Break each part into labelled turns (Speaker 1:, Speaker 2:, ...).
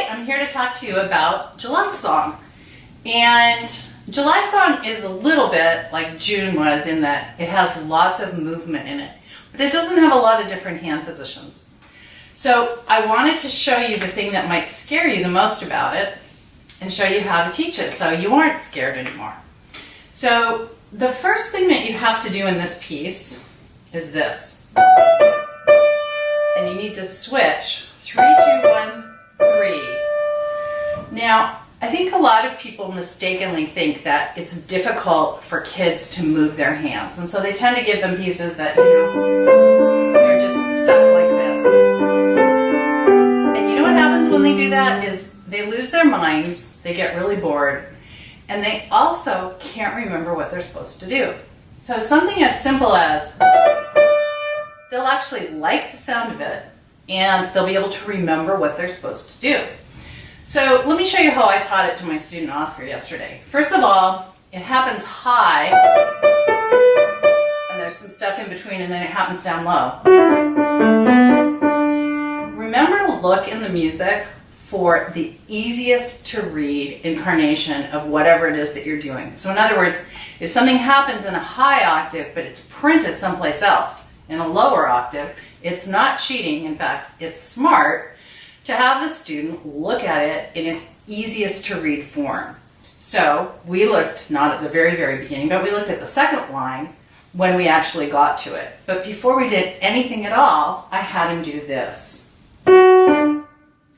Speaker 1: I'm here to talk to you about July Song. And July Song is a little bit like June was in that it has lots of movement in it, but it doesn't have a lot of different hand positions. So I wanted to show you the thing that might scare you the most about it and show you how to teach it so you aren't scared anymore. So the first thing that you have to do in this piece is this. And you need to switch 3, 2, 1, 3. Now, I think a lot of people mistakenly think that it's difficult for kids to move their hands. And so they tend to give them pieces that, they're just stuck like this. And you know what happens when they do that is they lose their minds, they get really bored, and they also can't remember what they're supposed to do. So something as simple as they'll actually like the sound of it, and they'll be able to remember what they're supposed to do. So let me show you how I taught it to my student Oscar yesterday. First of all, it happens high, and there's some stuff in between, and then it happens down low. Remember to look in the music for the easiest to read incarnation of whatever it is that you're doing. So in other words, if something happens in a high octave, but it's printed someplace else in a lower octave, it's not cheating. In fact, it's smart to have the student look at it in its easiest to read form. So we looked, not at the very, very beginning, but we looked at the second line when we actually got to it. But before we did anything at all, I had him do this. Can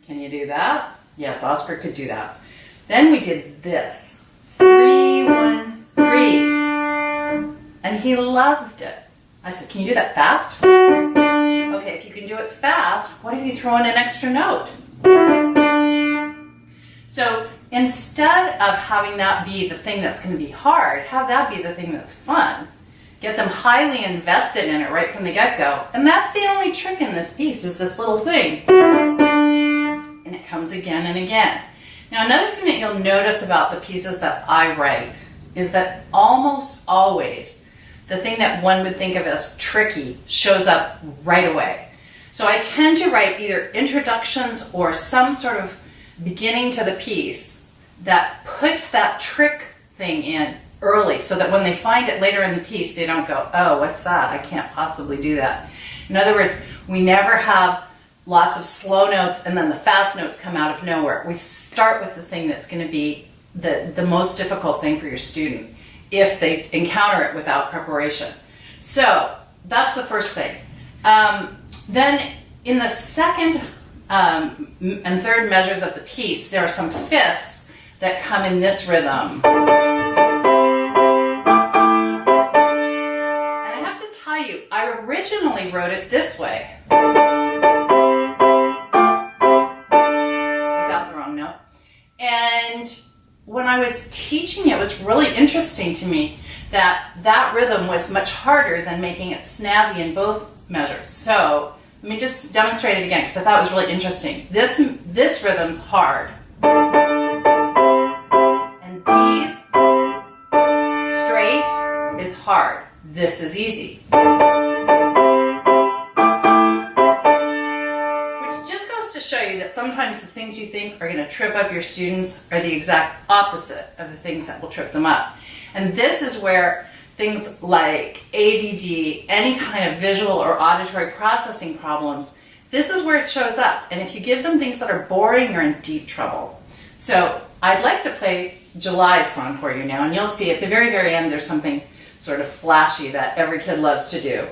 Speaker 1: you do that? Yes, Oscar could do that. Then we did this. 3, 1, 3. And he loved it. I said, can you do that fast? Okay, if you can do it fast, what if you throw in an extra note? So instead of having that be the thing that's going to be hard, have that be the thing that's fun. Get them highly invested in it right from the get-go. And that's the only trick in this piece, is this little thing. And it comes again and again. Now, another thing that you'll notice about the pieces that I write is that almost always the thing that one would think of as tricky shows up right away. So I tend to write either introductions or some sort of beginning to the piece that puts that trick thing in early so that when they find it later in the piece, they don't go, oh, what's that? I can't possibly do that. In other words, we never have lots of slow notes and then the fast notes come out of nowhere. We start with the thing that's going to be the most difficult thing for your student if they encounter it without preparation. So that's the first thing. Then in the second and third measures of the piece, there are some fifths that come in this rhythm. And I have to tell you, I originally wrote it this way. Without the wrong note. And when I was teaching, it was really interesting to me that that rhythm was much harder than making it snazzy in both measures. So let me just demonstrate it again because I thought it was really interesting. This rhythm's hard. And these straight is hard. This is easy. Show you that sometimes the things you think are going to trip up your students are the exact opposite of the things that will trip them up. And this is where things like ADD, any kind of visual or auditory processing problems, this is where it shows up. And if you give them things that are boring, you're in deep trouble. So I'd like to play July Song for you now, and you'll see at the very, very end there's something sort of flashy that every kid loves to do.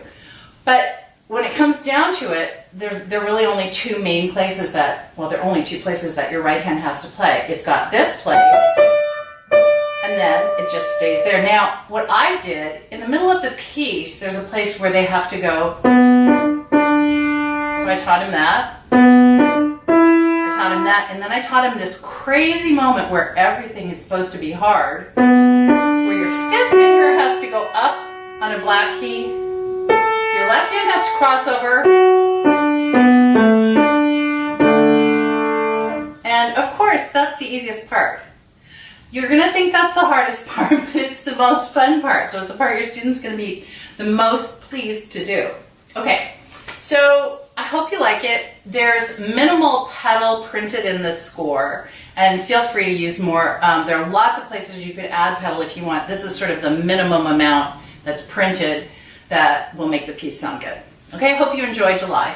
Speaker 1: But when it comes down to it, there are really only two main places that, well, there are only two places that your right hand has to play. It's got this place, and then it just stays there. Now, what I did, in the middle of the piece, there's a place where they have to go. So I taught him that. I taught him that, and then I taught him this crazy moment where everything is supposed to be hard, where your fifth finger has to go up on a black key. Your left hand has to cross over. And of course, that's the easiest part. You're going to think that's the hardest part, but it's the most fun part. So it's the part your student's going to be the most pleased to do. Okay, so I hope you like it. There's minimal pedal printed in this score, and feel free to use more. There are lots of places you could add pedal if you want. This is sort of the minimum amount that's printed that will make the piece sound good. Okay, I hope you enjoy July.